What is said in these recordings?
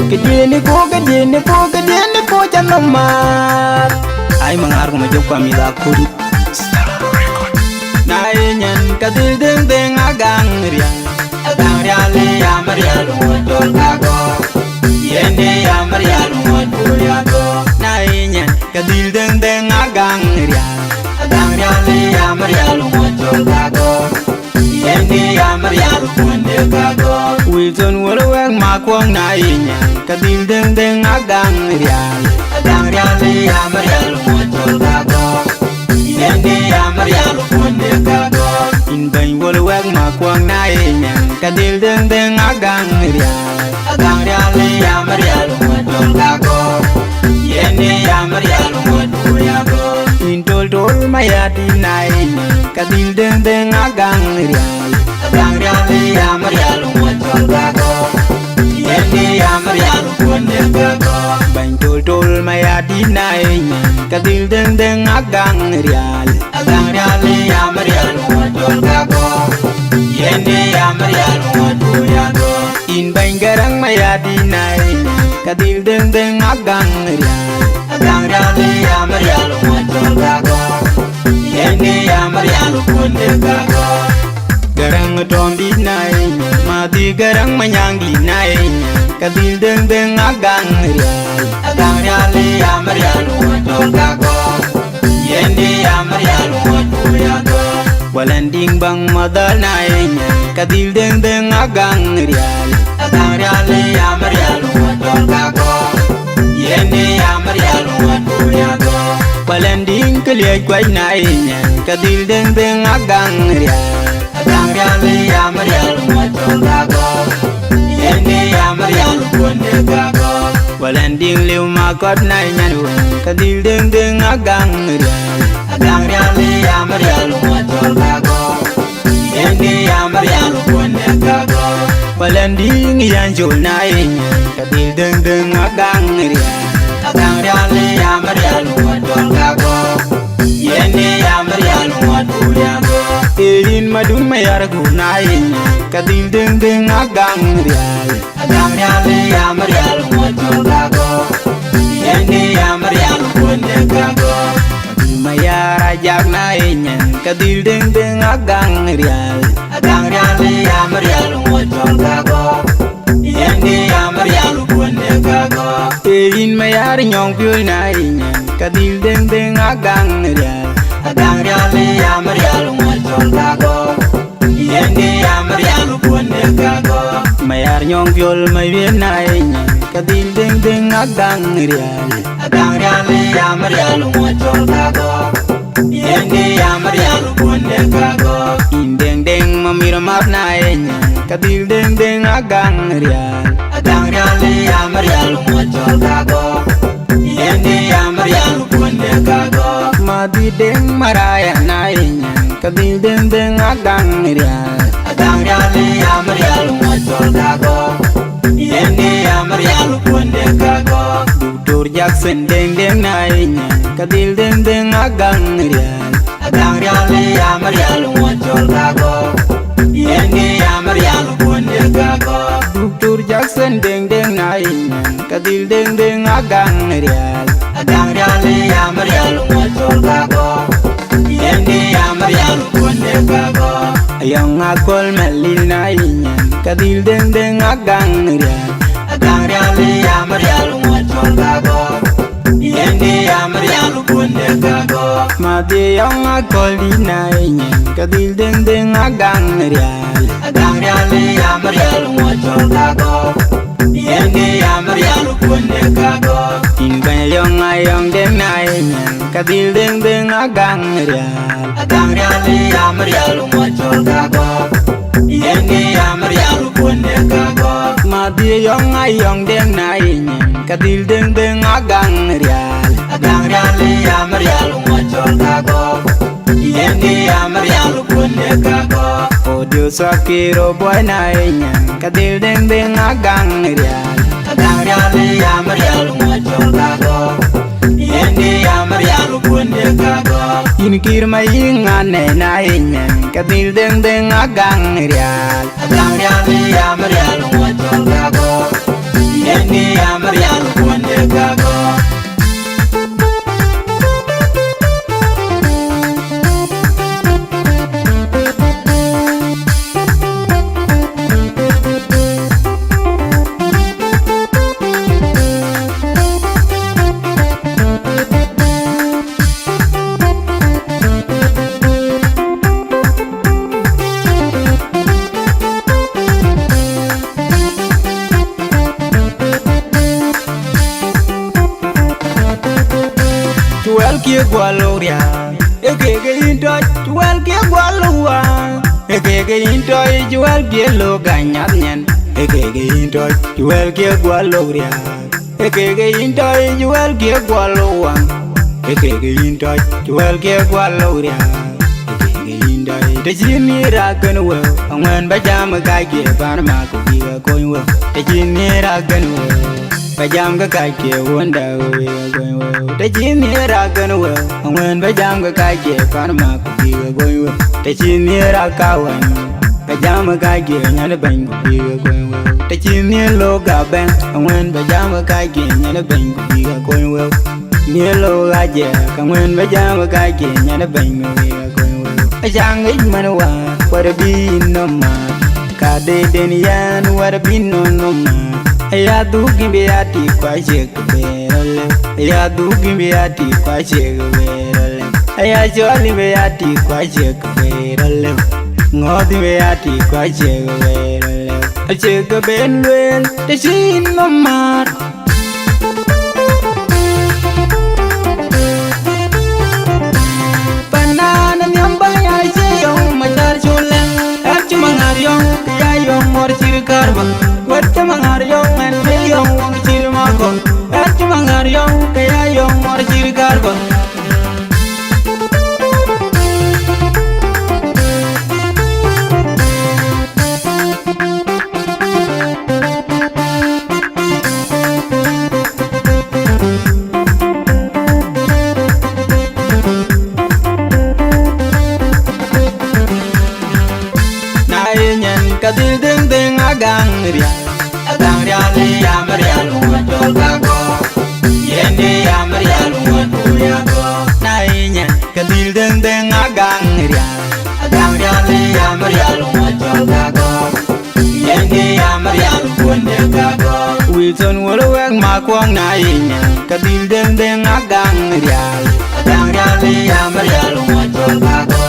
Kedieni ko chanomar. Ay mangar ko majok kami da kuri. Naenyan kadil deng deng agang ria. Agang ria le amaria lumodol kago. Yende amaria lumodol yago. Naenyan kadil deng deng agang ria. Agang ria le amaria lumodol kago. Yende amaria lumodol kago. Wilson wolweng makwang naenyan kadil deng deng agang ria. Agang ria le amaria lumodol kago. Yende amaria lumodol kago. In bang wolweng makwang naenyan kadil deng deng agang ria. Agang ria le amaria lumodol kago. Yende amaria lumodol yago. In tol tol mayadi naenyan kadil deng deng agang ria. Agang ria le amaria lumodol kago. Yende amaria lumodol kago. Bang tol tol mayadi naenyan kadil deng deng agang ria. Agang ria le amaria lumodol kago. Yende amaria lumodol yago. In bang garang mayadi naenyan kadil deng deng agang ria. Agang ria le amaria lumodol kago. Yende amaria lumodol kago. Garang tondi naenyan mati garang manyanggi naenyan kadil deng deng agang ria. Agang ria le amaria lumodol kago. Yende amaria lumodol yago. Walanding bang madal naenyan kadil deng deng agang ria. Agang ria le amaria lumodol kago. Yende amaria lumodol yago. Walanding keliai kwai naenyan kadil deng deng agang ria. Agang ria le amaria lumodol kago. Yende amaria lumodol kago. Walanding liu makot naenyan kadil deng deng agang ria. Agang ria le amaria lumodol kago. Yende amaria lumodol kago. Walanding yanjul naenyan kadil deng deng agang ria. Agang ria le amaria lumodol kago. Yende amaria lumodol yago. Erin madun mayar gunaenyan kadil deng deng agang ria. Agang ria le amaria lumodol kago. Yende amaria lumodol kago. Mayar ajak naenyan kadil deng deng agang ria. Agang ria le amaria lumodol kago. Yende amaria lumodol kago. Erin mayar nyong pyul naenyan kadil deng deng agang ria. Agang ria le amaria lumodol kago. Yende amaria lumodol kago. Mayar nyong pyul mayuen naenyan kadil deng deng agang ria. Agang ria le amaria lumodol kago. Yende amaria lumodol kago. Indeng deng mamira map naenyan kadil deng deng agang ria. Agang ria le amaria lumodol kago. Yende amaria lumodol kago. Madi deng maraya naenyan kadil deng deng agang ria. Agang ria le amaria lumodol kago. Yende amaria lumodol kago. Dudur Jackson deng deng naenyan kadil deng deng agang ria. Agang ria le amaria lumodol kago. Yende amaria lumodol kago. Dudur Jackson deng deng naenyan kadil deng deng agang ria. Agang ria le amaria lumodol kago. Yende amaria lumodol kago. Ayang akol melil naenyan kadil deng deng agang ria. Agang ria le amaria lumodol kago. Yende amaria lumodol kago. Mati yang akol di naenyan kadil deng deng agang ria. Agang ria le amaria lumodol kago. Yende amaria lumodol kago. Inbay yang ayang deng naenyan kadil deng deng agang ria. Agang ria le amaria lumodol kago. Yende amaria lumodol kago. Mati yang ayang deng naenyan kadil deng deng agang ria. Agang ria le amaria lumodol kago. Yende amaria lumodol kago. Audio sakiro boy naenyan kadil deng deng agang ria. Agang ria le amaria lumodol kago. Yende amaria lumodol kago. Inkir mayingan naenyan kadil deng deng agang ria. Agang ria le amaria lumodol kago. Yende kia qua lâu ria eke cái intro chuel kia qua lâu eke cái intro chuel kia lo ganyat nyen eke cái intro chuel kia qua lâu ria eke cái intro chuel kia qua lâu eke cái intro chuel kia qua lâu ria te chini ra kan wo angwan ba jam ka ke ban ma ko bi ko wo te chini ra kan wo ba jam ka ke wonda wo ko wo te chini ra kan wo angwan ba jam ka ke ban ma ko bi ko wo te chini ra ka wan ba jam ka ke nya ne ban ko bi ko wo te chini lo ga ben angwan ba jam ka ke nya ne ban ko bi ko wo ni lo ga je angwan ba jam ka ke nya ne ban ko bi ko Ajang manwa warabi no ma kade denian warabi no ma ya du gimbe ati kwa jekberale ya du gimbe ati kwa jekberale ya joli be ati kwa jekberale ngodi be ati kwa jekberale jekbenwel te shin no mar Carbon, what the Mangario and the young one chill Marcon, at the Mangario, the young one chill carbon. Kadil ding ding agang ria le amaria lunga jolga go yende amaria lunga tuya go nainya kadil ding ding agang ria le amaria lunga jolga go yende amaria lunga go Wilson wolo weng ma kwang nainya kadil ding ding agang ria le amaria lunga jolga go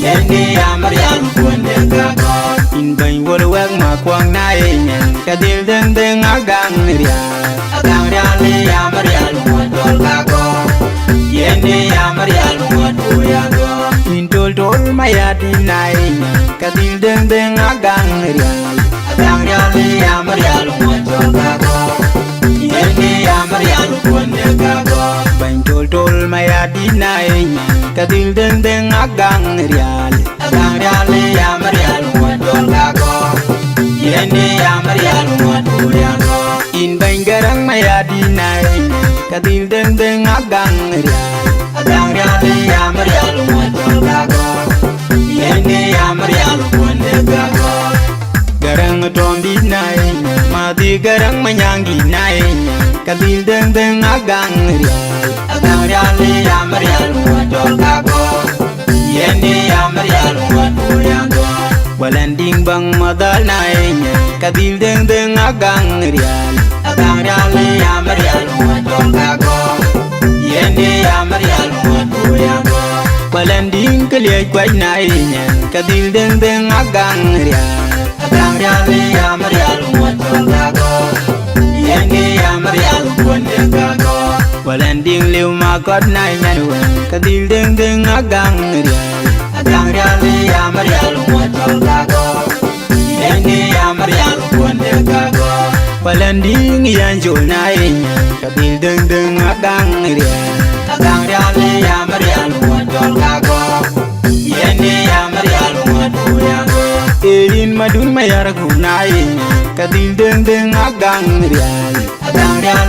yende amaria lunga go in bain wol wek ma kwang na nyen kadil deng deng agang ria le amaria lu dol ga go yende amaria lu do ya go in tol tol ma ya di na nyen kadil deng deng agang ria le amaria lu dol ga go yende amaria lu ga go bain tol tol ma ya di na nyen kadil deng deng agang ria le amaria lu dol ga go yende amaria lu do ya go in bain garang ma ya di na kadil deng deng agang ria le amaria lu dol ga go yende amaria lu ga go garang tom di na ma di garang ma nyang di na kadil deng deng agang ria le amaria lu dol ga go yende amaria lu do ya go walanding bang madal naenya kadil deng deng agang ria le amaria lu dol ga go yende amaria lu do ya go walanding kaliay kwai naenya kadil deng deng agang ria le amaria lu dol ga go yende amaria lu ga go walanding liu ma kot naenya kadil deng deng agang ria le amaria lu dol ga go yende amaria lu ga go walanding yan jol naenya kadil deng deng agang ria le amaria lu dol ga go yende amaria lu do ya go erin madun mayar gu naenya kadil deng deng agang ria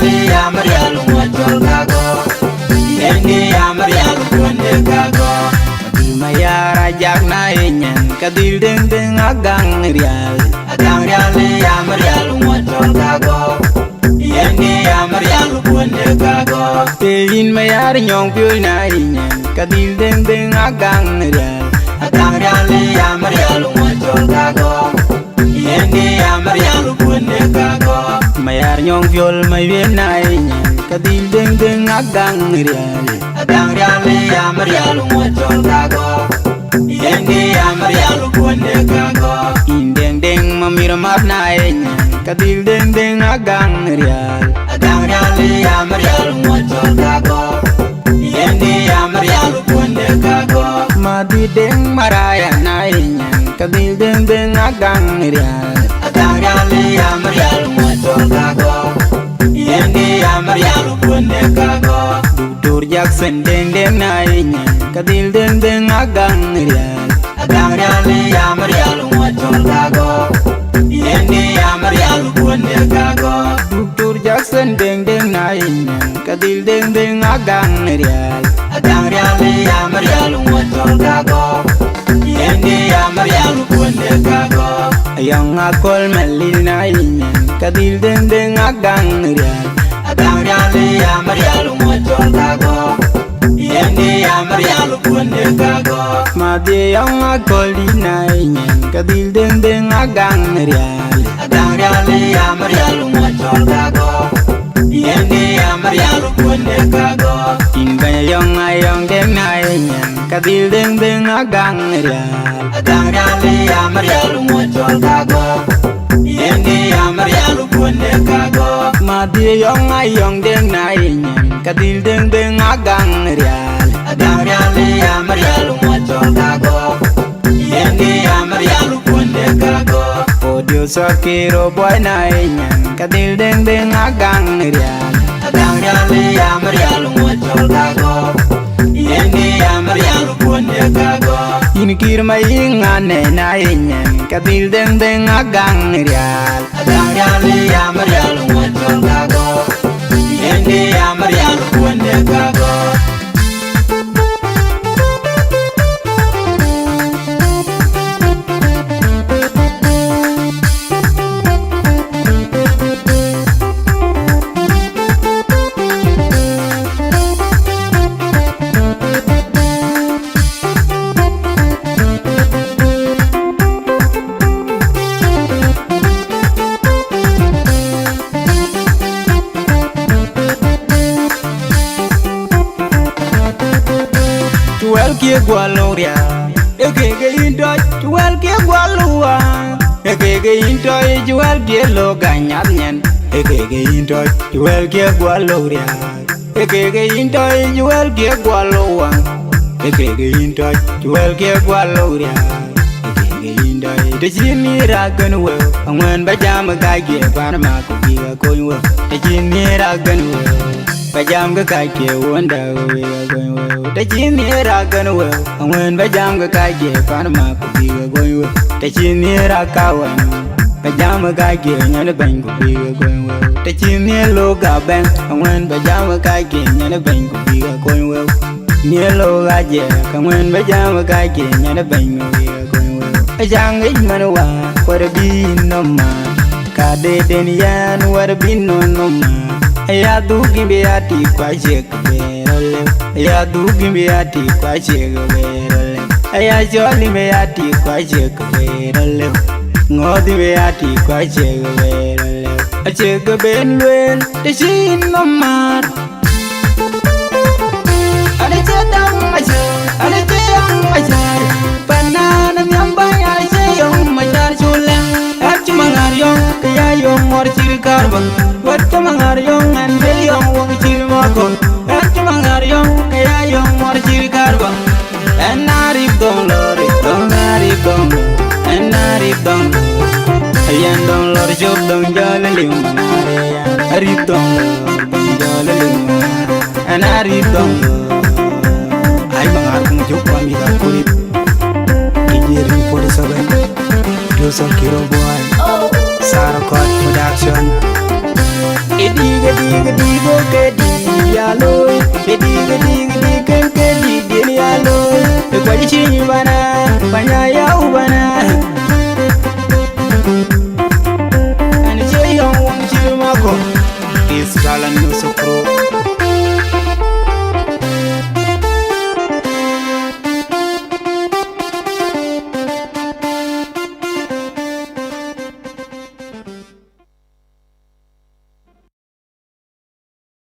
le amaria lu dol ga go yende amaria lu ga go mayara jak naenya kadil deng deng agang ria le amaria lu dol ga go yende amaria lu ga go tein mayar nyong pyul naenya kadil deng deng agang ria le amaria lu dol ga go yende amaria lu ga go mayar nyong pyul mai wen naenya kadil deng deng agang ria le amaria lu dol ga go yende amaria lu ga go indeng deng mamir map naenya kadil deng deng agang ria le amaria lu dol ga go deng maraya na inyan kadil deng deng agang rial le ya marial motor kago yende ya marial bunde kago Dr. Jackson deng deng na inyan kadil deng deng agang rial le ya marial motor kago yende ya marial bunde kago Dr. Jackson deng deng na inyan kadil deng deng agang rial le ya marial motor kago yende ya marial bunde kago Yang akol melina inyan kadil deng deng agang rial le ya marial motor kago yende ya marial bunde kago Madi yang akol dina inyan kadil deng deng agang rial le ya marial motor kago yende ya marial bunde kago Inbanya yang ayong deng na inyan kadil deng deng agang rial le ya marial motor kago yende ya marial bunde kago Madi yang ayong deng na inyan kadil deng deng agang rial le ya marial motor kago yende ya marial bunde kago Odio sakiro boy na inyan kadil deng deng agang rial le ya marial motor kago yende ya marial bunde kago Inikir mayingane na inyan kadil deng deng agang rial le ya marial motor kago yende ya marial bunde kago Well, ke gwaloria ekege indo well ke gwalua ekege indo well ke lo ganyanyen ekege indo well ke gwaloria ekege indo well ke gwalua ekege indo well ke gwaloria ekege indo de jinira ganwe angwan bajam gaage panama ko biga koywa de jinira ganwe bajam gaage wonda we goywa da jinira ganwe angwen bajam gaage panama ko biga goywa da jinira kawan bajam gaage nyane bango biga goywa da jinelo gaben angwen bajam gaage nyane bango biga goywa nielo gaje angwen bajam gaage nyane bango biga goywa ajang manwa warbi nomma kade denian warbi nomma ya dugi be ati kwa jekberole ya dugi be ati kwa jekberole ya joli be ati kwa jekberole ngodi be ati kwa jekberole ajekbenlwen de shin nomar ade chedam aje ade cheyang aje banana nyamba ya cheyong majar chulen achu mangaryong kaya yong mor chirkarbang What's mangaryong ande yong wong chirmakon What's mangaryong kaya yong mor chirkarbang enarip dong lori dong narip dong enarip dong ayan dong lor job dong jalalim arip dong jalalim enarip dong ay mangar kung job kami ka kulit idirin po sa ben Dosol Kiro Boy Sarakot Production Ediga diga digo kedi yaloy Ediga diga diga kedi dili yaloy Ekwaji chinyi bana Panya ya ubana Ani che yong wang chirumako Is Talan Nusukro